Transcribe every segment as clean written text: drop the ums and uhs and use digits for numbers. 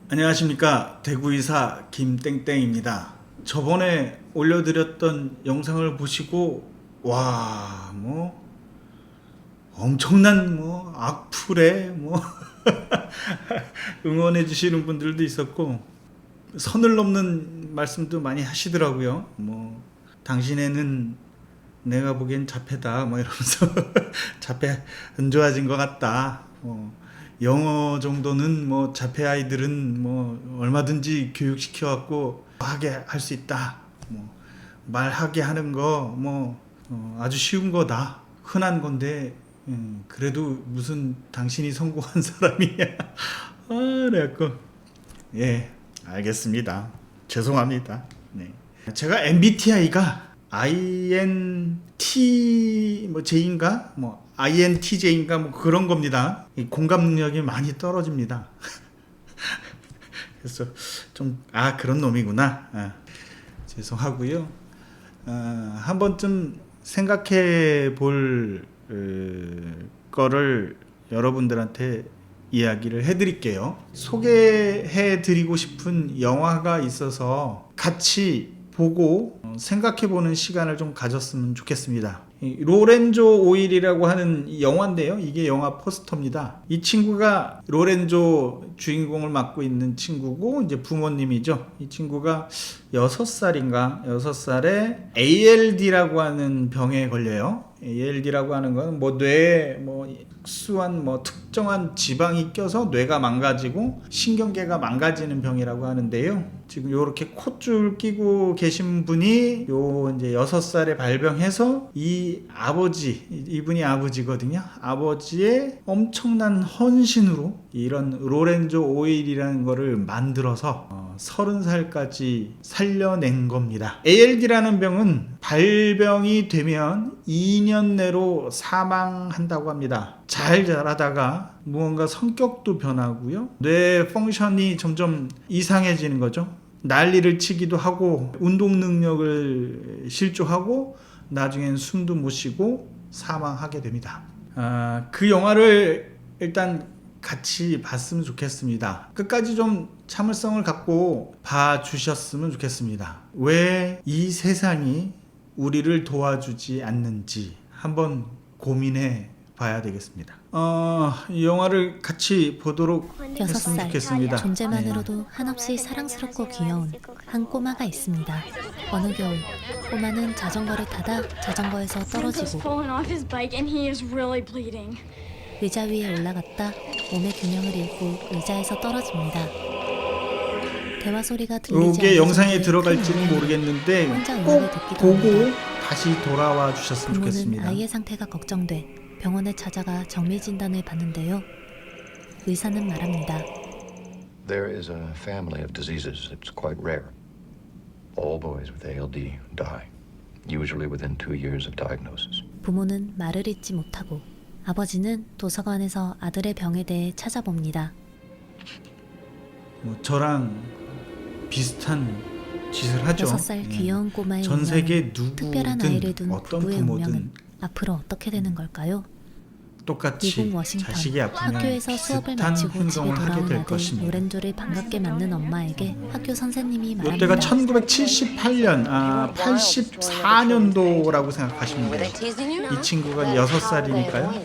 안녕하십니까, 대구이사 김땡땡입니다. 저번에 올려드렸던 영상을 보시고 엄청난 악플에 응원해 주시는 분들도 있었고, 선을 넘는 말씀도 많이 하시더라고요. 당신애는 내가 보기엔 자폐다 이러면서 자폐 안 좋아진 것 같다. 영어 정도는 자폐 아이들은 얼마든지 교육시켜 갖고 하게 할 수 있다. 말하게 하는 거 아주 쉬운 거다. 흔한 건데 그래도 무슨 당신이 성공한 사람이야. 그래갖고 알겠습니다. 죄송합니다. 네. 제가 MBTI가 INT J인가 INTJ인가 그런 겁니다. 공감 능력이 많이 떨어집니다. 그래서 좀 그런 놈이구나. 죄송하고요. 한 번쯤 생각해 볼 거를 여러분들한테 이야기를 해드릴게요. 소개해 드리고 싶은 영화가 있어서 같이 보고 생각해보는 시간을 좀 가졌으면 좋겠습니다. 로렌조 오일이라고 하는 영화인데요. 이게 영화 포스터입니다. 이 친구가 로렌조 주인공을 맡고 있는 친구고 이제 부모님이죠. 이 친구가 6살에 ALD라고 하는 병에 걸려요. ALD라고 하는 건 뇌에 특수한 특정한 지방이 껴서 뇌가 망가지고 신경계가 망가지는 병이라고 하는데요. 지금 요렇게 콧줄 끼고 계신 분이 요 이제 6살에 발병해서 이분이 아버지거든요. 아버지의 엄청난 헌신으로 이런 로렌조 오일이라는 거를 만들어서 30살까지 살려낸 겁니다. ALD라는 병은 발병이 되면 2년 내로 사망한다고 합니다. 잘 자라다가 무언가 성격도 변하고요. 뇌 펑션이 점점 이상해지는 거죠. 난리를 치기도 하고 운동 능력을 실조하고 나중엔 숨도 못 쉬고 사망하게 됩니다. 그 영화를 일단 같이 봤으면 좋겠습니다. 끝까지 좀 참을성을 갖고 봐주셨으면 좋겠습니다. 왜 이 세상이 우리를 도와주지 않는지 한번 고민해 봐야 되겠습니다. 이 영화를 같이 보도록 했으면 6살, 좋겠습니다. 존재만으로도 한없이 사랑스럽고 귀여운 한 꼬마가 있습니다. 어느 겨울, 꼬마는 자전거를 타다 자전거에서 떨어지고 의자 위에 올라갔다 몸의 균형을 잃고 의자에서 떨어집니다. 대화 소리가 들리지 이게 않을 영상에 정도의 들어갈지는 큰 모르겠는데 혼자 꼭 음악을 듣기도 보고 합니다. 다시 돌아와 주셨으면 부모는 좋겠습니다. 아이의 상태가 걱정돼 병원에 찾아가 정밀 진단을 받는데요. 의사는 말합니다. There is a family of diseases. It's quite rare. All boys with ALD die, usually within 2 years of diagnosis. 부모는 말을 잇지 못하고 아버지는 도서관에서 아들의 병에 대해 찾아봅니다. 저랑 비슷한 짓을 하죠. 6살 귀여운 꼬마의 전 세계 운명은 특별한 아이를 누구든 둔 어떤 부부의 부모든 운명은 앞으로 어떻게 되는 걸까요? 똑같이 미국 워싱턴 자식이 아프면 학교에서 수업을 비슷한 마치고 집에 행동을 하게 돌아온 될 아들 것입니다. 로렌조를 반갑게 맞는 엄마에게 학교 선생님이 이때가 말합니다. 1978년, 84년도라고 생각하시면 돼요. 이 친구가 6살이니까요.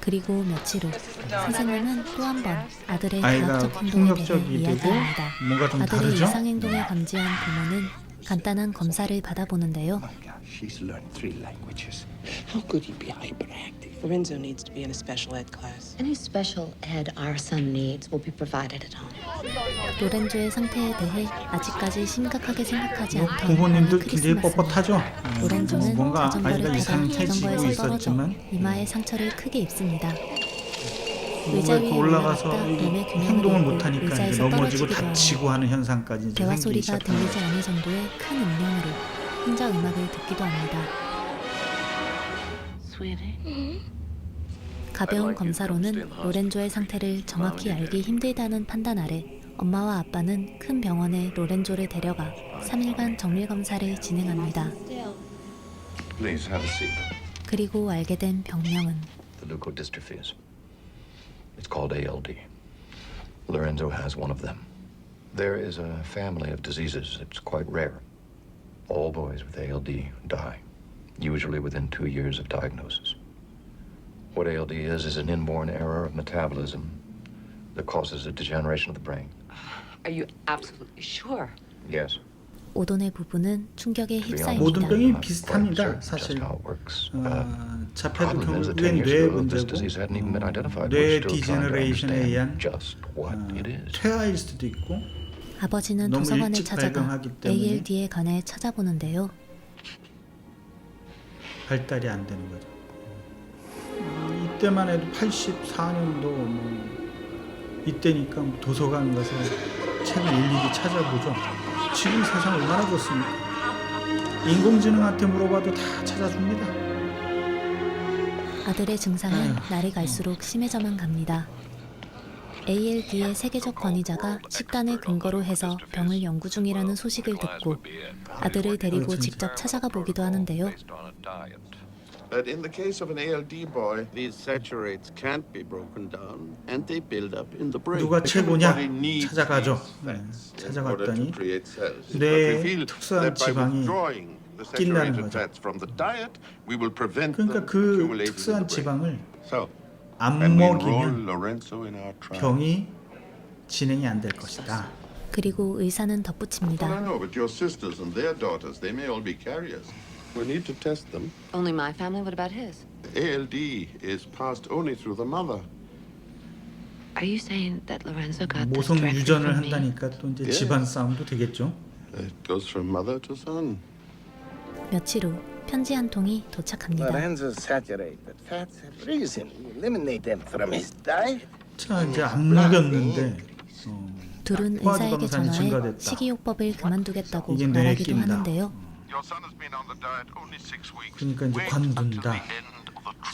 그리고 며칠 후 선생님은 또 한 번 아들의 아이가 과학적 행동에 대해 폭력적이 되고 이야기합니다. 뭔가 좀 아들의 다르죠? 이상 행동을 감지한 부모는 간단한 검사를 받아보는데요. She's learned 3 languages. How could he be hyperactive? Lorenzo needs to be in a special ed class. Any special ed our son needs will be provided at home. 로렌조의 상태에 대해 아직까지 심각하게 생각하지 않던 부모님도 어느 굉장히 크리스마스. 뻣뻣하죠. 로렌조는 뭔가 자전거를 아이가 타다 이상해지고 자전거에서 떨어져 있었지만 이마에 상처를 크게 입습니다. 뭔가 의자 위에 올라가서 올라갔다 몸의 균형을 행동을 잃고 못하니까 이제 의자에서 넘어지고 떨어지기도 다치고 하는 현상까지 이제 대화 생기기 소리가 시작합니다. 들리지 않을 정도의 큰 음량으로 혼자 음악을 듣기도 합니다. 가벼운 검사로는 로렌조의 상태를 정확히 알기 힘들다는 판단 아래 엄마와 아빠는 큰 병원에 로렌조를 데려가 3일간 정밀 검사를 진행합니다. Please have a seat. 그리고 알게 된 병명은 The leukodystrophies. It's called ALD. Lorenzo has one of them. There is a family of diseases. It's quite rare. All boys with ALD die, usually within 2 years of diagnosis. What ALD is an inborn error of metabolism that causes a degeneration of the brain. Are you absolutely sure? Yes. 오돈의 부부는 충격에 모든 휩싸입니다. 병이 비슷합니다. 사실 자폐도 결국엔 뇌 문제고 뇌 디제너레이션에 의한 퇴화일 수도 있고 아버지는 너무 도서관에 일찍 찾아가 발병하기 때문에 ALD에 관해 찾아보는데요. 발달이 안 되는 거죠. 이때만 해도 84년도 이때니까 도서관 가서 책을 일일이 찾아보죠. 지금 세상 얼마나 좋습니까? 인공지능한테 물어봐도 다 찾아줍니다. 아들의 증상은 날이 갈수록 심해져만 갑니다. ALD의 세계적 권위자가 식단을 근거로 해서 병을 연구 중이라는 소식을 듣고 아들을 데리고 직접 찾아가 보기도 하는데요. But in the case of an ALD boy, these saturates can't be broken down and they build up in the brain. 누가 최고냐 찾아가죠. 찾아갔더니 뇌에 특수한 지방이 낀다는 거죠. 그러니까 그 특수한 지방을 안 먹이면 병이 진행이 안 될 것이다. 그리고 의사는 덧붙입니다. We need to test them. Only my family? What about his? ALD is passed only through the mother. Are you saying that Lorenzo got this 모성 directly 유전을 from me? 한다니까 또 이제 집안 싸움도 되겠죠. It goes from mother to son. 며칠 후 편지 한 통이 도착합니다. Lorenzo's saturated fats have risen. Eliminate them from his diet. 자 이제 안 먹였는데 둘은 포화지방산이 의사에게 전화해 증가됐다. 식이요법을 그만두겠다고 이게 뇌에 말하기도 낀다. 하는데요. 그러니까 이제 관둔다.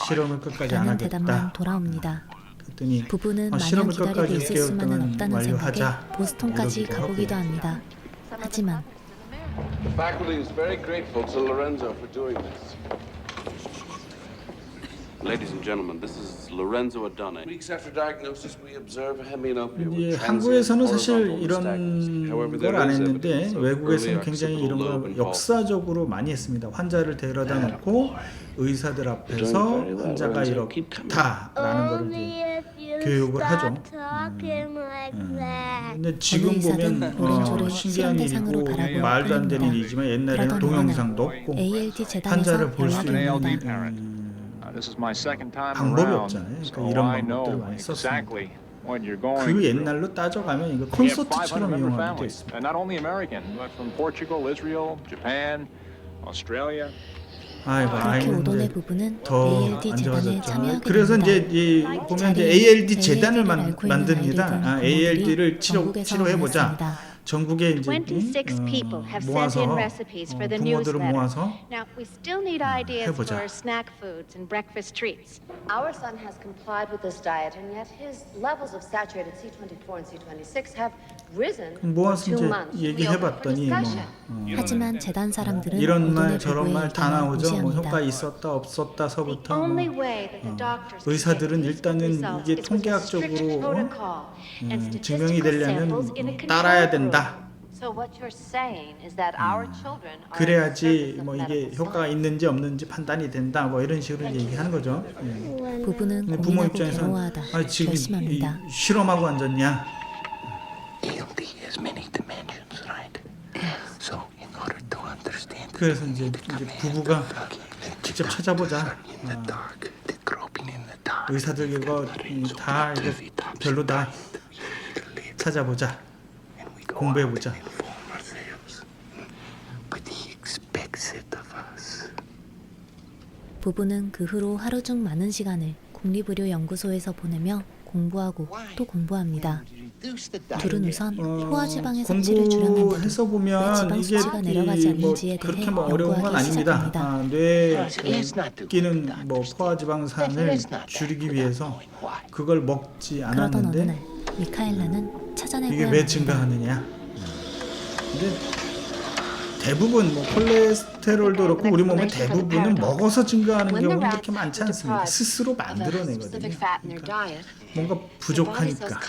실험을 끝까지 안 라는 대답만 하겠다. 돌아옵니다. 그랬더니 부부는 마냥 실험을 기다리고 끝까지 있을 6개월 수만은 동안 없다는 생각에 완료하자. 보스턴까지 이러기도 가보기도 하고. 합니다. 하지만 The faculty is very grateful to Lorenzo for doing this. Ladies and gentlemen, this is Lorenzo Adone. Weeks after diagnosis, we observe hemianopia with 이제 transient 한국에서는 사실 horizontal 이런 stagnancy. However, 걸 there 안 is 했는데 evidence of 외국에서는 early 굉장히 이런 occipital lobe 걸 involvement. 역사적으로 많이 했습니다. 환자를 데려다 놓고 의사들 앞에서 환자가 이렇다라는 걸 이제 교육을 하죠. 근데 지금 의사는 보면 로렌조를 신기한 실험대상으로 일이고 바라보고 말도 안 되는 있습니다. 일이지만 옛날에는 그러던 동영상도 어느 날 없고 ALD 재단에서 환자를 볼 수 연락이 있는 옵니다. This is my second time 방법이 around, 없잖아요. so 그러니까 이런 I 방법들을 know 많이 썼습니다. exactly what you're going 그 through. 옛날로 따져가면 이거 We have 500 콘서트처럼 member 이용하게 돼 families, 있습니다. and not only American, but from Portugal, Israel, Japan, Australia. 아이고, 그렇게 아이는 오돈의 이제 부부는 더 ALD 안 재단에 좋아졌죠. 참여하게 그래서 됩니다. 이제 이 보면 이제 자리에 ALD 재단을 ALD를 앓고 있는 만듭니다. 아이들 등 ALD를 부모들이 전국에서 치료해보자. 모였습니다. 전국에 이제 26 people have sent 모아서 in recipes for the 부모들을 newsletter. 모아서 Now, we still need ideas 해보자. for snack foods and breakfast treats. Our son has complied with this diet, and yet his levels of saturated C24 and C26 have risen for 모아서 2 이제 months. We open for 얘기해봤더니 뭐 discussion. 하지만 재단 사람들은 이런 말 오돈의 저런 부부의 말 다 의견을 나오죠. 뭐 무시합니다. 효과 있었다 없었다서부터 The 뭐 only way that the doctors can 의사들은 get 일단은 useful results 이게 is with a strict 통계학적으로 protocol and 증명이 statistical 되려면 samples in a 따라야 control group. 된다. So what you're saying is that our children are 그래야지 뭐 at the 이게 service of 효과가 medical 있는지 없는지 판단이 된다. 뭐 이런 식으로 이제 얘기하는 거죠. 부부는 근데 부모 고민하고 입장에서는 괴로워하다 지금 결심합니다. 이 실험하고 앉았냐? ALD has many dimensions, right? So, in order to understand 그래서 이제 부부가 직접 찾아보자. in the dark, the groping in the dark, 의사들 이거 다 이거 별로다. 찾아보자. and we go 공부해보자. out and inform ourselves. But he expects it of us. 부부는 그 후로 하루 중 많은 시간을 국립의료연구소에서 보내며 공부하고 또 공부합니다. 둘은 우선 포화지방의 섭취를 줄였는데도 공부해서 왜 보면 지방 이게 수치가 내려가지 뭐 않는지에 대해 그렇게 뭐 어려운 건 연구하기 아닙니다. 시작합니다. 뇌에 끼는 뭐 포화지방산을 줄이기 위해서 그걸 먹지 그러던 어느 날 않았는데 미카엘라는 찾아내고야 이게 왜 합니다. 증가하느냐? 근데 대부분 뭐 콜레스테롤도 그렇고 우리 몸의 대부분은 먹어서 증가하는 경우는 그렇게 많지 않습니다. 스스로 만들어내거든요. 그러니까 뭔가 부족하니까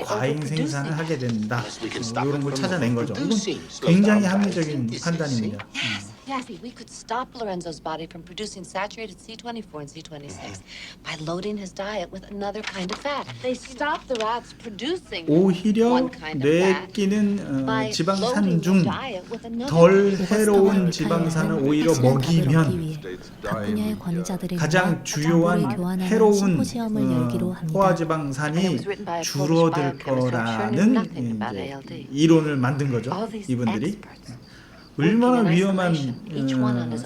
과잉 생산을 하게 된다. 이런 걸 찾아낸 거죠. 이건 굉장히 합리적인 판단입니다. Kathy, we could stop Lorenzo's body from producing saturated C24 and C26 by loading his diet with another kind of fat. They stop the rats producing 오히려 one kind of 뇌에 fat 끼는 by 지방산 loading 중 the diet with another 덜 kind of 해로운 지방산을 오히려 먹이면 각 분야의 권위자들이 가장 주요한 교환하는 해로운 심포지엄을 열기로 합니다. 포화지방산이 줄어들 거라는 이제 이론을 만든 거죠. 이분들이. 얼마나 위험한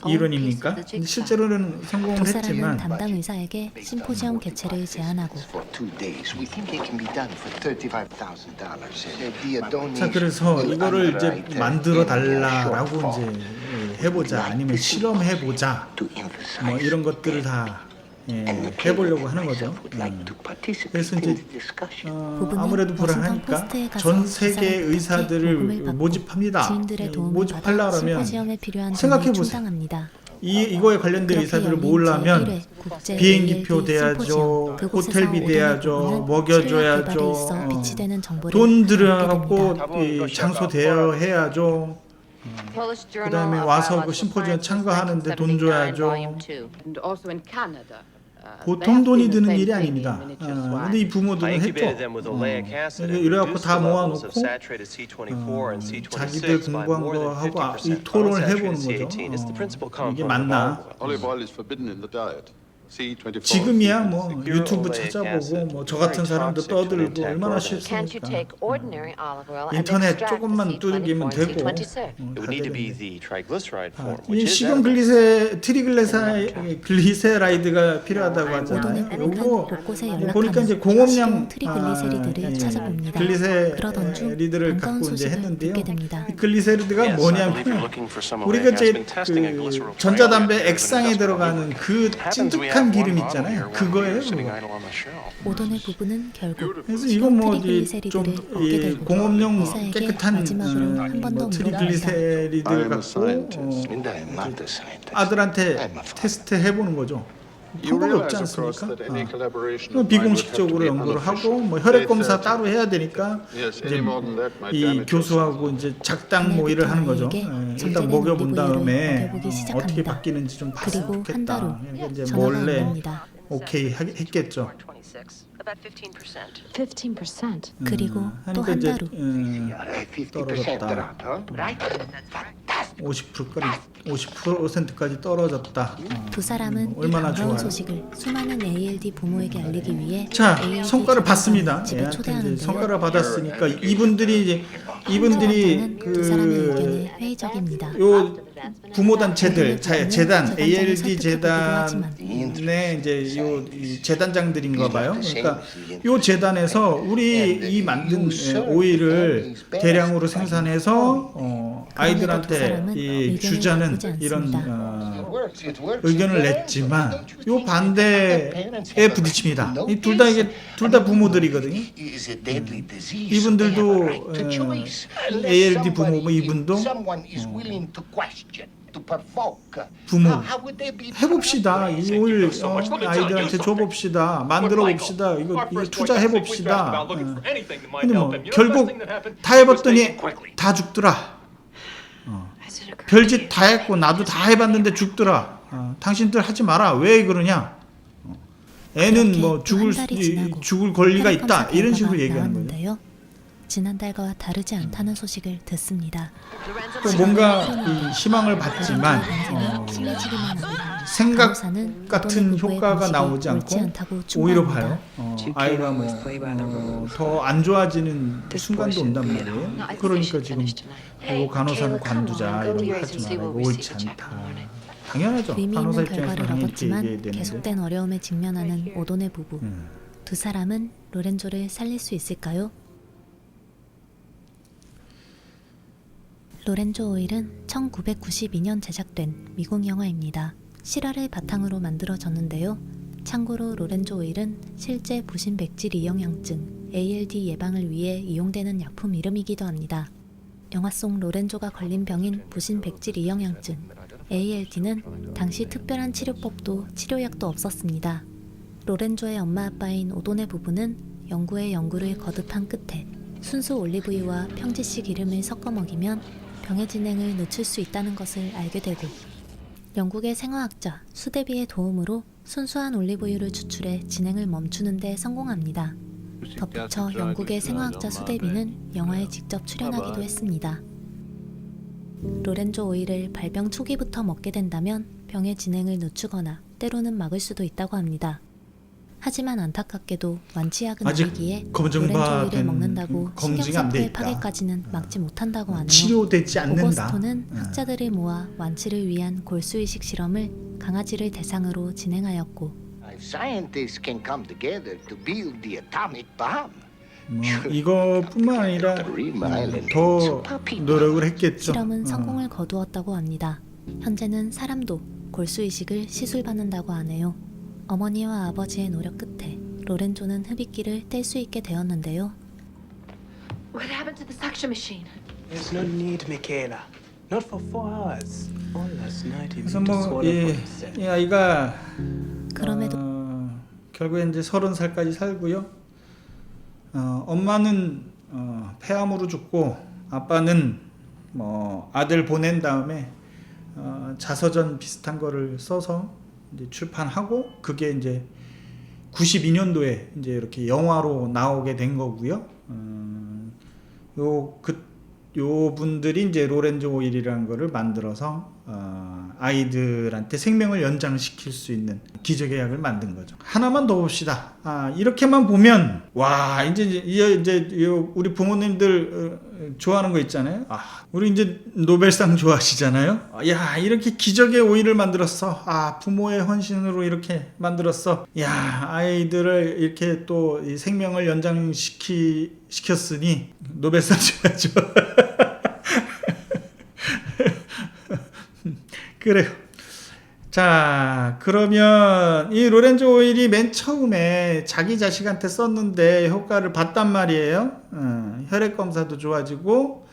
이론입니까? 실제로는 성공을 두 사람은 했지만 담당 의사에게 심포지엄 개최를 제안하고 For 2 days. We think it can be done for $35,000. 자 그래서 이거를 이제 만들어 달라라고 이제 해보자 아니면 실험해 보자 뭐 이런 것들을 다 해보려고 하는 거죠. 그래서 이제 아무래도 불안하니까 전 세계 의사들을 모집합니다. 지인들의 도움을 모집하려 받아 그러면 심포지엄에 필요한 생각해 돈을 보세요. 충당합니다. 이거에 관련된 의사들을 모으려면 비행기표 대야죠, 호텔비 대야죠, 먹여줘야죠, 돈 들여갖고 장소 대여해야죠. 그 다음에 와서 그 심포지엄 참가하는데 돈 줘야죠. 보통 돈이 드는 일이 아닙니다. 근데 이 부모들은 했죠. 이래갖고 다 모아놓고 자기들 공부한 거 하고 이 토론을 해보는 거죠. 이게 맞나? Olive oil is forbidden in the diet. C24. 지금이야 뭐 유튜브 찾아보고 뭐 저 같은 사람도 떠들고 얼마나 Can't you 쉽습니까? take ordinary olive oil and 인터넷 extract the 조금만 두들기면 C24 and 되고 C26? It would need to be the triglyceride form, 이 which is 식용 글리세라이드가 필요하다고 하잖아요. 오도는 요거 곳곳에 보니까 이제 연락하는 공업량 트리글리세리드를 찾아봅니다. 그러던 중 글리세리드를 반가운 갖고 이제 소식을 했는데요. 듣게 됩니다. 이 글리세리드가 Yes, I believe you're 뭐냐면 looking for someone 우리가 who has 이제 been testing a 그 glycerol 전자담배 trial 액상에 in 들어가는 그 Happens we 찐득한 have 기름 one model 있잖아요. here, one 그거예요. sitting 그거. idle on the shelf. 오돈의 부부는 결국 그래서 이건 뭐 트리글리세리드를 얻게 좀 되고 공업용 의사에게 깨끗한 마지막으로 한 번 더 뭐 물어봅니다. 트리글리세리드를 갖고 And I'm not a scientist. 아들한테 테스트 해보는 거죠. You 방법이 없지 realize, of course, 않습니까? that any collaboration 그럼 of mine would have to 비공식적으로 be 연구를 하고 unofficial. 뭐 혈액 검사 They said, 따로 해야 되니까 yes, 이제 any more than that might 이 damage us. 교수하고 이제 작당 모의를 하는 거죠. 일단 먹여본 다음에 먹여보기 어떻게 시작합니다. 바뀌는지 좀 봤으면 그리고 한 달 좋겠다. 후 그러니까 이제 전화가 몰래 옵니다. 오케이 했겠죠. 15%. 그리고 또 하니까 한 이제 달 후 50% 떨어졌다. drop, huh? Right? 50%까지 떨어졌다. 두 사람은 이 얼마나 반가운 좋아요. 소식을 수많은 ALD 부모에게 알리기 위해 자, ALD 성과를 봤습니다. 집에 얘한테 이제 초대하는데요. 성과를 받았으니까 이분들이 두 사람의 의견이 그 회의적입니다. 요 부모 단체들, 재단, 재단장을 ALD 설득해보기도 재단의 이제 이 재단장들인가 봐요. 그러니까 요 재단에서 우리 이 만든 오일을 대량으로 생산해서 아이들한테 이 주자는 이런 의견을 냈지만 요 반대에 부딪힙니다. 이 둘 다 이게 둘 다 부모들이거든요. Is a deadly disease. 이분들도 They have right to choice. ALD 부모고 이분도 Someone is willing to question, to provoke. 부모 How would they be 해봅시다. 이 오일 아이들한테 줘봅시다. 만들어봅시다. 이거 투자해봅시다. 근데 뭐 결국 다 해봤더니 다 죽더라. 별짓 다 했고 나도 다 해봤는데 죽더라. 당신들 하지 마라. 왜 그러냐? 애는 뭐 죽을 권리가 있다. 이런 식으로 얘기하는 거예요. 나왔는데요. 지난달과 다르지 않다는 소식을 듣습니다. 또 뭔가 이 희망을 받지만 심해지기만 하고 생각 간호사는 같은 오돈의 부부의 효과가 방식이 나오지 옳지 않고 않다고 오히려 충고합니다. 봐요. 아이가 뭐 더 안 좋아지는 순간도 온단 말이에요. 그러니까 지금 이거 간호사는 관두자 이런 거 하지 마라. 이거 옳지 않다. 당연하죠. 의미 간호사 있는 입장에서 결과를 당연히 이렇게 얻었지만 얘기해야 되는데. 계속된 어려움에 직면하는 오돈의 부부. 두 사람은 로렌조를 살릴 수 있을까요? 로렌조 오일은 1992년 제작된 미국 영화입니다. 실화를 바탕으로 만들어졌는데요. 참고로 로렌조 오일은 실제 부신백질 이영양증 ALD 예방을 위해 이용되는 약품 이름이기도 합니다. 영화 속 로렌조가 걸린 병인 부신 백질 이영양증 ALD는 당시 특별한 치료법도 치료약도 없었습니다. 로렌조의 엄마 아빠인 오돈의 부부는 연구에 연구를 거듭한 끝에 순수 올리브유와 평지씨 기름을 섞어 먹이면 병의 진행을 늦출 수 있다는 것을 알게 되고 영국의 생화학자 수데비의 도움으로 순수한 올리브유를 추출해 진행을 멈추는 데 성공합니다. 덧붙여 영국의 생화학자 수데비는 영화에 직접 출연하기도 했습니다. 로렌조 오일을 발병 초기부터 먹게 된다면 병의 진행을 늦추거나 때로는 막을 수도 있다고 합니다. 하지만 안타깝게도 완치약은 아직 아니기에 검증받은 로렌조 오일을 먹는다고 검증이 안 돼 신경세포의 있다. 파괴까지는 막지 못한다고 하네요. 치료되지 않는다. 오거스토는 학자들을 모아 완치를 위한 골수이식 실험을 강아지를 대상으로 진행하였고 Scientists can come together to build the atomic bomb. 이거뿐만 아니라 더 노력을 했겠죠. 실험은 성공을 거두었다고 합니다. 현재는 사람도 골수이식을 시술받는다고 하네요. 어머니와 아버지의 노력 끝에 로렌조는 흡입기를 뗄 수 있게 되었는데요. What happened to the suction machine? There's no need, Michaela. Not for 4 hours. All last night he 그래서 meant to 뭐 swallow what he said. 이 아이가 그럼에도 결국에 이제 30살까지 살고요. 엄마는 폐암으로 죽고 아빠는 뭐 아들 보낸 다음에 자서전 비슷한 거를 써서 이제 출판하고 그게 이제 92년도에 이제 이렇게 영화로 나오게 된 거고요. 요 분들이 이제 로렌조 오일이라는 거를 만들어서 아이들한테 생명을 연장시킬 수 있는 기적의 약을 만든 거죠. 하나만 더 봅시다. 이렇게만 보면 와 이제 우리 부모님들 좋아하는 거 있잖아요. 우리 이제 노벨상 좋아하시잖아요. 야 이렇게 기적의 오일을 만들었어. 부모의 헌신으로 이렇게 만들었어. 야 아이들을 이렇게 또 이 생명을 연장시켰으니 노벨상 줘야죠. 그래요. 자, 그러면 이 로렌조 오일이 맨 처음에 자기 자식한테 썼는데 효과를 봤단 말이에요. 혈액 검사도 좋아지고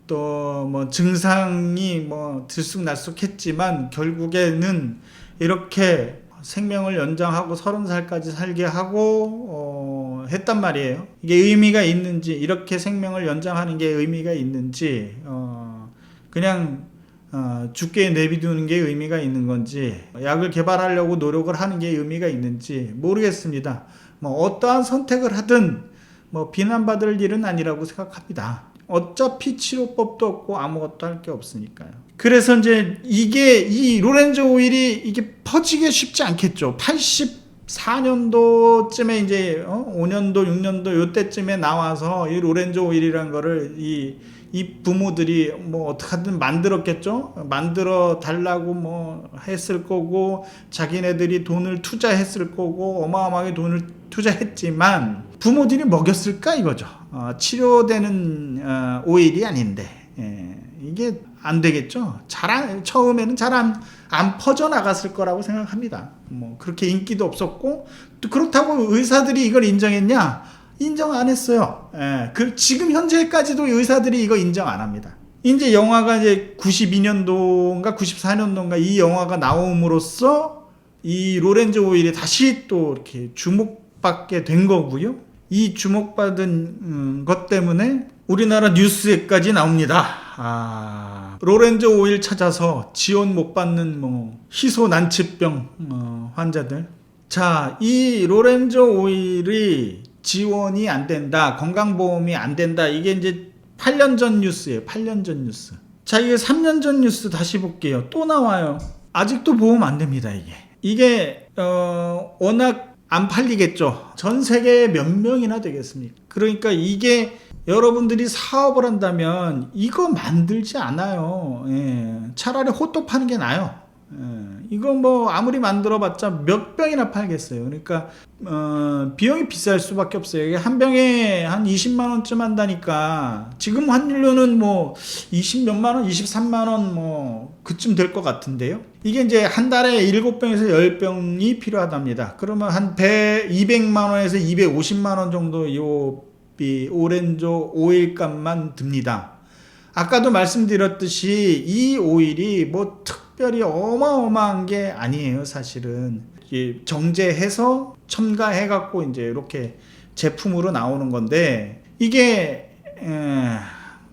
또 뭐 증상이 뭐 들쑥날쑥했지만 결국에는 이렇게 생명을 연장하고 30살까지 살게 하고 했단 말이에요. 이게 의미가 있는지, 이렇게 생명을 연장하는 게 의미가 있는지, 그냥 죽게 내비두는 게 의미가 있는 건지, 약을 개발하려고 노력을 하는 게 의미가 있는지 모르겠습니다. 뭐 어떠한 선택을 하든 뭐 비난받을 일은 아니라고 생각합니다. 어차피 치료법도 없고 아무것도 할 게 없으니까요. 그래서 이제 이 로렌조 오일이 이게 퍼지기 쉽지 않겠죠. 84년도쯤에 이제 5년도 6년도 요때쯤에 나와서 이 로렌조 오일이라는 거를 이 부모들이 뭐 어떻게든 만들었겠죠. 만들어 달라고 뭐 했을 거고 자기네들이 돈을 투자했을 거고 어마어마하게 돈을 투자했지만 부모들이 먹였을까 이거죠. 치료되는 오일이 아닌데 이게 안 되겠죠. 처음에는 잘 안 퍼져 나갔을 거라고 생각합니다. 뭐 그렇게 인기도 없었고 또 그렇다고 의사들이 이걸 인정했냐? 인정 안 했어요. 지금 현재까지도 의사들이 이거 인정 안 합니다. 이제 영화가 이제 92년도인가 94년도인가 이 영화가 나옴으로써 이 로렌조 오일이 다시 또 이렇게 주목받게 된 거고요. 이 주목받은 것 때문에 우리나라 뉴스에까지 나옵니다. 로렌조 오일 찾아서 지원 못 받는 뭐 희소 난치병 환자들. 자, 이 로렌조 오일이 지원이 안 된다, 건강보험이 안 된다. 이게 이제 8년 전 뉴스예요. 8년 전 뉴스. 자, 이게 3년 전 뉴스 다시 볼게요. 또 나와요. 아직도 보험 안 됩니다. 이게 워낙 안 팔리겠죠. 전 세계에 몇 명이나 되겠습니까? 그러니까 이게 여러분들이 사업을 한다면 이거 만들지 않아요. 차라리 호떡 파는 게 나아요. 이거 뭐 아무리 만들어봤자 몇 병이나 팔겠어요. 그러니까 비용이 비쌀 수밖에 없어요. 이게 한 병에 한 20만 원쯤 한다니까 지금 환율로는 뭐 20몇만 원, 23만 원 뭐 그쯤 될 것 같은데요. 이게 이제 한 달에 7병에서 10병이 필요하답니다. 그러면 한 200만 원에서 250만 원 정도 이 오렌조 오일 값만 듭니다. 아까도 말씀드렸듯이 이 오일이 뭐 특별히 어마어마한 게 아니에요. 사실은 정제해서 첨가해갖고 이제 이렇게 제품으로 나오는 건데, 이게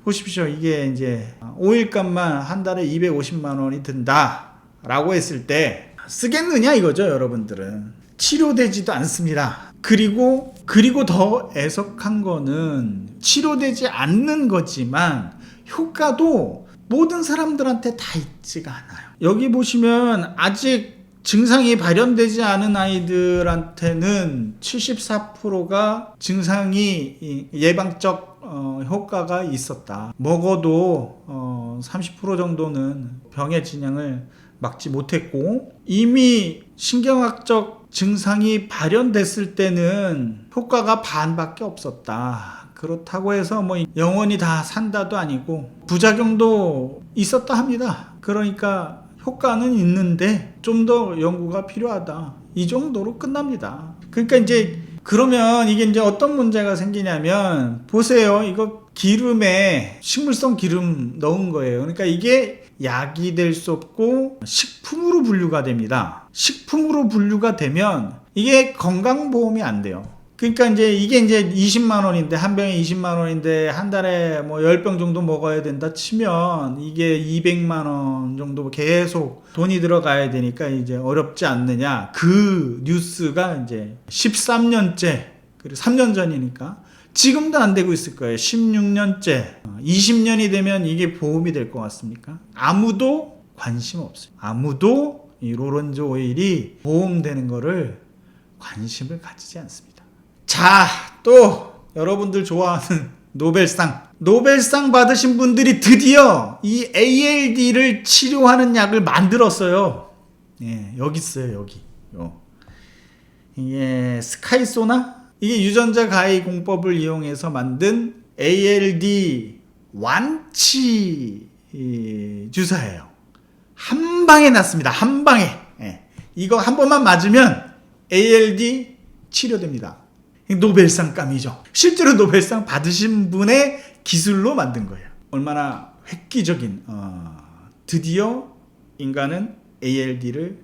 보십시오. 이게 이제 오일값만 한 달에 250만 원이 든다라고 했을 때 쓰겠느냐 이거죠, 여러분들은. 치료되지도 않습니다. 그리고 더 애석한 거는 치료되지 않는 거지만 효과도 모든 사람들한테 다 있지가 않아요. 여기 보시면 아직 증상이 발현되지 않은 아이들한테는 74%가 증상이 예방적 효과가 있었다. 먹어도 30% 정도는 병의 진행을 막지 못했고, 이미 신경학적 증상이 발현됐을 때는 효과가 반밖에 없었다. 그렇다고 해서 뭐 영원히 다 산다도 아니고 부작용도 있었다 합니다. 그러니까 효과는 있는데 좀 더 연구가 필요하다. 이 정도로 끝납니다. 그러니까 이제 그러면 이게 이제 어떤 문제가 생기냐면, 보세요. 이거 기름에 식물성 기름 넣은 거예요. 그러니까 이게 약이 될 수 없고 식품으로 분류가 됩니다. 식품으로 분류가 되면 이게 건강보험이 안 돼요. 그러니까 이게 이제 20만 원인데, 한 병에 20만 원인데 한 달에 뭐 10병 정도 먹어야 된다 치면 이게 200만 원 정도 계속 돈이 들어가야 되니까 이제 어렵지 않느냐. 그 뉴스가 이제 13년째, 그리고 3년 전이니까 지금도 안 되고 있을 거예요. 16년째, 20년이 되면 이게 보험이 될 것 같습니까? 아무도 관심 없어요. 아무도 이 로렌조 오일이 보험되는 거를 관심을 가지지 않습니다. 자, 또 여러분들 좋아하는 노벨상 받으신 분들이 드디어 이 ALD를 치료하는 약을 만들었어요. 예, 여기 있어요. 여기. 이게 스카이소나? 이게 유전자 가해 공법을 이용해서 만든 ALD 완치 주사예요. 한 방에 났습니다. 한 방에. 예. 이거 한 번만 맞으면 ALD 치료됩니다. 노벨상감이죠. 실제로 노벨상 받으신 분의 기술로 만든 거예요. 얼마나 획기적인, 드디어 인간은 ALD를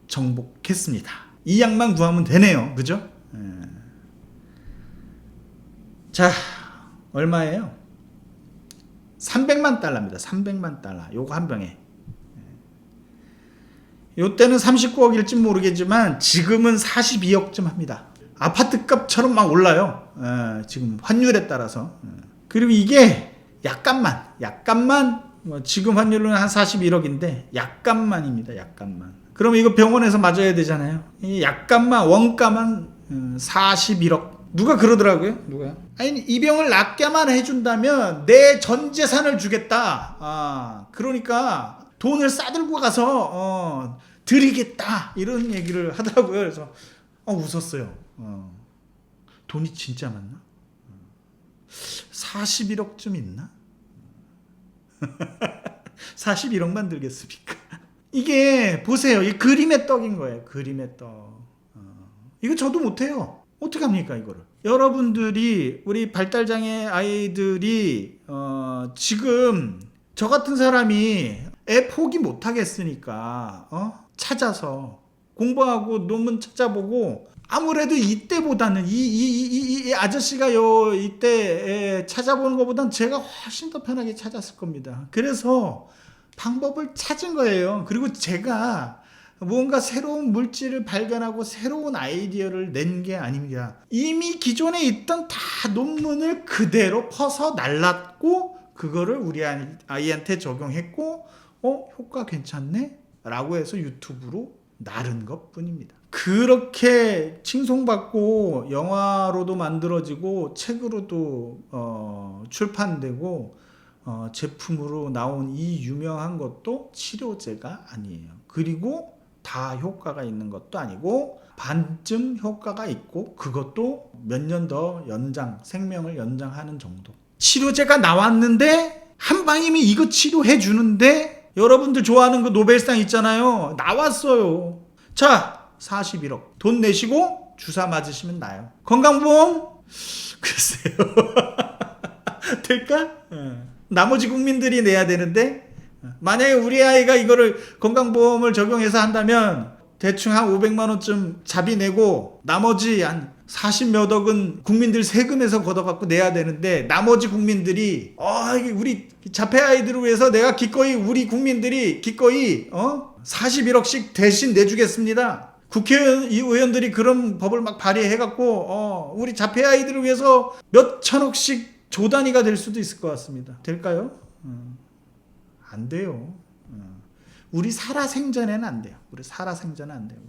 정복했습니다. 이 약만 구하면 되네요. 그죠? 자, 얼마예요? 300만 달러입니다. 300만 달러. 요거 한 병에. 요때는 39억일지 모르겠지만 지금은 42억쯤 합니다. 아파트 값처럼 막 올라요. 지금 환율에 따라서. 그리고 이게 약간만 뭐 지금 환율은 한 41억인데 약간만입니다. 약간만. 그럼 이거 병원에서 맞아야 되잖아요. 이 약간만, 원가만 41억. 누가 그러더라고요. 누가요? 아니, 이 병을 낫게만 해준다면 내 전 재산을 주겠다. 그러니까 돈을 싸들고 가서 드리겠다, 이런 얘기를 하더라고요. 그래서 웃었어요. 돈이 진짜 많나? 41억쯤 있나? 41억만 들겠습니까? 이게 보세요. 이 그림의 떡인 거예요. 그림의 떡. 이거 저도 못해요. 어떻게 합니까, 이거를? 여러분들이, 우리 발달장애 아이들이 지금 저 같은 사람이 애 포기 못 하겠으니까 찾아서 공부하고 논문 찾아보고, 아무래도 이때보다는 이 아저씨가 이때 찾아보는 것보다는 제가 훨씬 더 편하게 찾았을 겁니다. 그래서 방법을 찾은 거예요. 그리고 제가 무언가 새로운 물질을 발견하고 새로운 아이디어를 낸 게 아닙니다. 이미 기존에 있던 다 논문을 그대로 퍼서 날랐고, 그거를 우리 아이한테 적용했고, 효과 괜찮네? 라고 해서 유튜브로 나른 것 뿐입니다. 그렇게 칭송받고 영화로도 만들어지고 책으로도 출판되고 제품으로 나온 이 유명한 것도 치료제가 아니에요. 그리고 다 효과가 있는 것도 아니고 반쯤 효과가 있고, 그것도 몇 년 더 생명을 연장하는 정도. 치료제가 나왔는데 한 방이면 이거 치료해 주는데, 여러분들 좋아하는 그 노벨상 있잖아요. 나왔어요. 자, 41억 돈 내시고 주사 맞으시면 나요. 건강보험? 글쎄요. 될까? 나머지 국민들이 내야 되는데 만약에 우리 아이가 이거를 건강보험을 적용해서 한다면 대충 한 500만 원쯤 자비 내고 나머지 한 40몇 억은 국민들 세금에서 걷어갖고 내야 되는데 나머지 국민들이 우리 자폐 아이들을 위해서 내가 기꺼이 우리 국민들이 기꺼이 41억씩 대신 내주겠습니다. 국회의원들이 그런 법을 막 발의해갖고 우리 자폐 아이들을 위해서 몇 천억씩 조 단위가 될 수도 있을 것 같습니다. 될까요? 안 돼요. 우리 살아생전에는 안 돼요. 우리 살아생전은 안 돼요.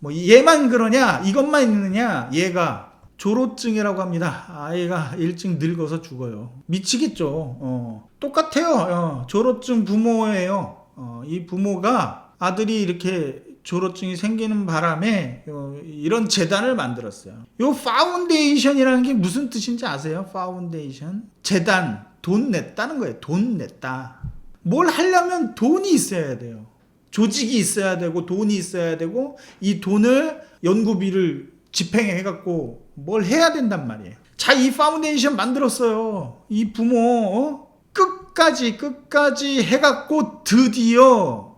뭐 얘만 그러냐? 이것만 있느냐? 얘가 조로증이라고 합니다. 아이가 일찍 늙어서 죽어요. 미치겠죠. 똑같아요. 조로증 부모예요. 이 부모가 아들이 이렇게 조로증이 생기는 바람에 이런 재단을 만들었어요. 요 파운데이션이라는 게 무슨 뜻인지 아세요? 파운데이션. 재단. 돈 냈다는 거예요. 돈 냈다. 뭘 하려면 돈이 있어야 돼요. 조직이 있어야 되고 돈이 있어야 되고 이 돈을 연구비를 집행해갖고 뭘 해야 된단 말이에요. 자, 이 파운데이션 만들었어요. 이 부모 끝까지 해갖고 드디어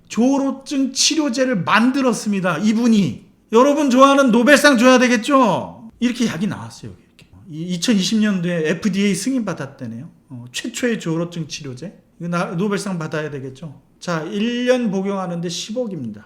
조로증 치료제를 만들었습니다. 이분이. 여러분 좋아하는 노벨상 줘야 되겠죠? 이렇게 약이 나왔어요. 이렇게. 2020년도에 FDA 승인 받았다네요. 최초의 조로증 치료제. 이거 노벨상 받아야 되겠죠? 자, 1년 복용하는데 10억입니다.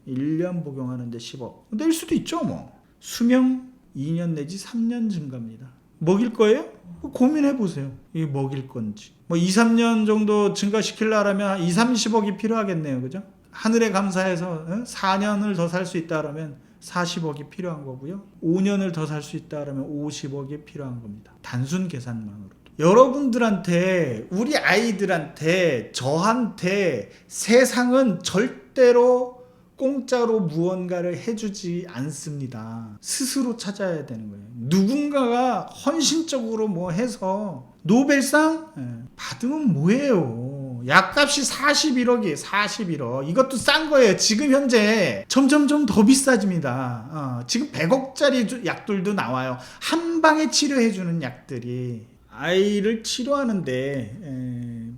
1년 복용하는데 10억. 낼 수도 있죠, 뭐. 수명 2년 내지 3년 증가입니다. 먹일 거예요? 고민해 보세요. 이게 먹일 건지. 뭐 2, 3년 정도 증가시키려면 2, 30억이 필요하겠네요. 그죠? 하늘에 감사해서 4년을 더 살 수 있다 그러면 40억이 필요한 거고요. 5년을 더 살 수 있다 그러면 50억이 필요한 겁니다. 단순 계산만으로. 여러분들한테, 우리 아이들한테, 저한테 세상은 절대로 공짜로 무언가를 해주지 않습니다. 스스로 찾아야 되는 거예요. 누군가가 헌신적으로 뭐 해서 노벨상 받으면 뭐예요? 약값이 41억이에요. 41억. 이것도 싼 거예요. 지금 현재 점점점 더 비싸집니다. 지금 100억짜리 약들도 나와요. 한 방에 치료해주는 약들이. 아이를 치료하는데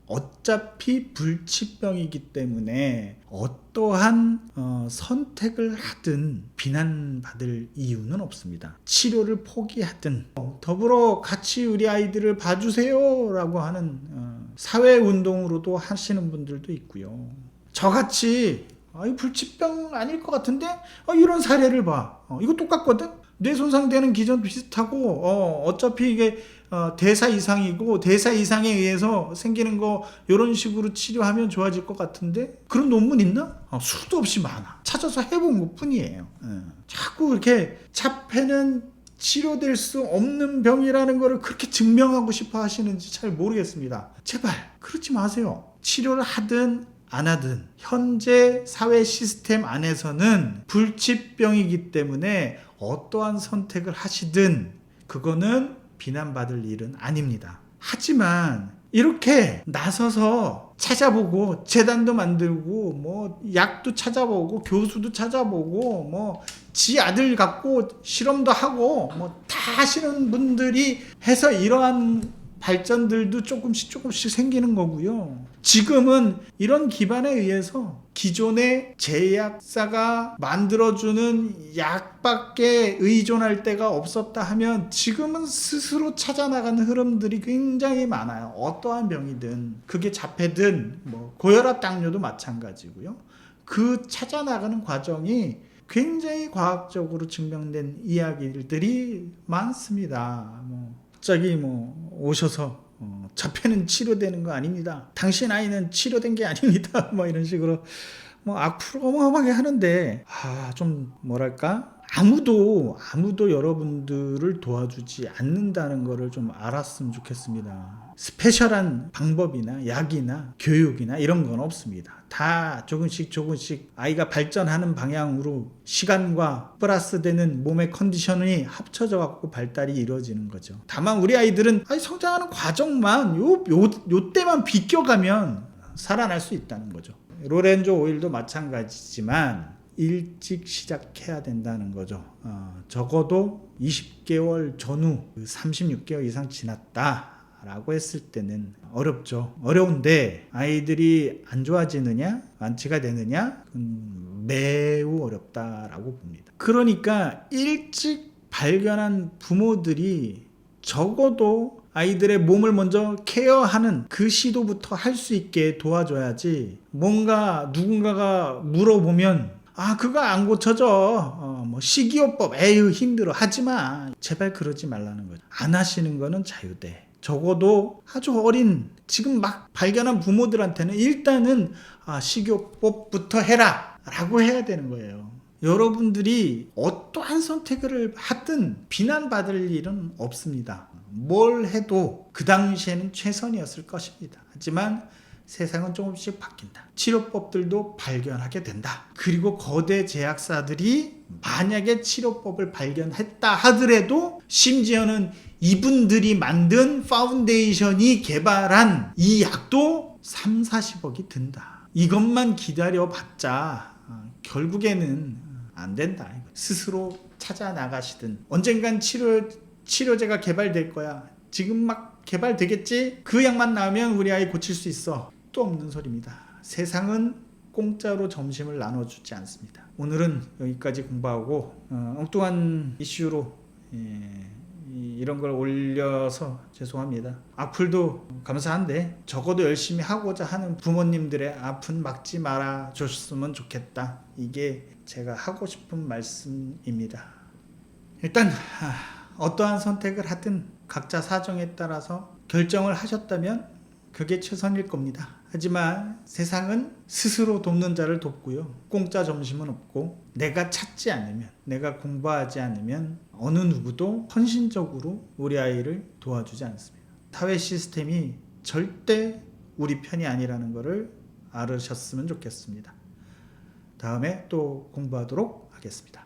어차피 불치병이기 때문에 어떠한 선택을 하든 비난받을 이유는 없습니다. 치료를 포기하든 더불어 같이 우리 아이들을 봐주세요 라고 하는 사회운동으로도 하시는 분들도 있고요. 저같이 불치병 아닐 것 같은데 이런 사례를 봐. 이거 똑같거든? 뇌 손상되는 기전 비슷하고 어차피 이게 대사 이상이고 대사 이상에 의해서 생기는 거 이런 식으로 치료하면 좋아질 것 같은데 그런 논문 있나? 수도 없이 많아. 찾아서 해본 것 뿐이에요. 자꾸 이렇게 자폐는 치료될 수 없는 병이라는 거를 그렇게 증명하고 싶어 하시는지 잘 모르겠습니다. 제발 그러지 마세요. 치료를 하든 안 하든 현재 사회 시스템 안에서는 불치병이기 때문에 어떠한 선택을 하시든 그거는 비난받을 일은 아닙니다. 하지만 이렇게 나서서 찾아보고 재단도 만들고 뭐 약도 찾아보고 교수도 찾아보고 뭐 지 아들 갖고 실험도 하고 뭐 다 하시는 분들이 해서 이러한 발전들도 조금씩 생기는 거고요. 지금은 이런 기반에 의해서 기존의 제약사가 만들어주는 약밖에 의존할 데가 없었다 하면 지금은 스스로 찾아나가는 흐름들이 굉장히 많아요. 어떠한 병이든 그게 자폐든 뭐 고혈압 당뇨도 마찬가지고요. 그 찾아나가는 과정이 굉장히 과학적으로 증명된 이야기들이 많습니다. 갑자기 오셔서 자폐는 치료되는 거 아닙니다. 당신 아이는 치료된 게 아닙니다. 이런 식으로 악플 어마어마하게 하는데 좀 뭐랄까 아무도 여러분들을 도와주지 않는다는 거를 좀 알았으면 좋겠습니다. 스페셜한 방법이나 약이나 교육이나 이런 건 없습니다. 다 조금씩 아이가 발전하는 방향으로 시간과 플러스 되는 몸의 컨디션이 합쳐져 갖고 발달이 이루어지는 거죠. 다만 우리 아이들은 성장하는 과정만 요 때만 비껴가면 살아날 수 있다는 거죠. 로렌조 오일도 마찬가지지만 일찍 시작해야 된다는 거죠. 적어도 20개월 전후 36개월 이상 지났다 라고 했을 때는 어렵죠. 어려운데 아이들이 안 좋아지느냐, 완치가 되느냐, 그건 매우 어렵다라고 봅니다. 그러니까 일찍 발견한 부모들이 적어도 아이들의 몸을 먼저 케어하는 그 시도부터 할 수 있게 도와줘야지, 뭔가 누군가가 물어보면 그거 안 고쳐져, 뭐 식이요법 에휴 힘들어 하지마, 제발 그러지 말라는 거죠. 안 하시는 거는 자유돼. 적어도 아주 어린 지금 막 발견한 부모들한테는 일단은 식이요법부터 해라 라고 해야 되는 거예요. 여러분들이 어떠한 선택을 하든 비난받을 일은 없습니다. 뭘 해도 그 당시에는 최선이었을 것입니다. 하지만 세상은 조금씩 바뀐다. 치료법들도 발견하게 된다. 그리고 거대 제약사들이 만약에 치료법을 발견했다 하더라도 심지어는 이분들이 만든 파운데이션이 개발한 이 약도 3, 40억이 든다. 이것만 기다려봤자 결국에는 안 된다. 스스로 찾아 나가시든 언젠간 치료제가 개발될 거야. 지금 막 개발되겠지? 그 약만 나오면 우리 아이 고칠 수 있어. 또 없는 소리입니다. 세상은 공짜로 점심을 나눠주지 않습니다. 오늘은 여기까지 공부하고 엉뚱한 이슈로 이런 걸 올려서 죄송합니다. 악플도 감사한데 적어도 열심히 하고자 하는 부모님들의 아픈 막지 말아 줬으면 좋겠다. 이게 제가 하고 싶은 말씀입니다. 일단 어떠한 선택을 하든 각자 사정에 따라서 결정을 하셨다면 그게 최선일 겁니다. 하지만 세상은 스스로 돕는 자를 돕고요. 공짜 점심은 없고, 내가 찾지 않으면, 내가 공부하지 않으면 어느 누구도 헌신적으로 우리 아이를 도와주지 않습니다. 사회 시스템이 절대 우리 편이 아니라는 것을 알으셨으면 좋겠습니다. 다음에 또 공부하도록 하겠습니다.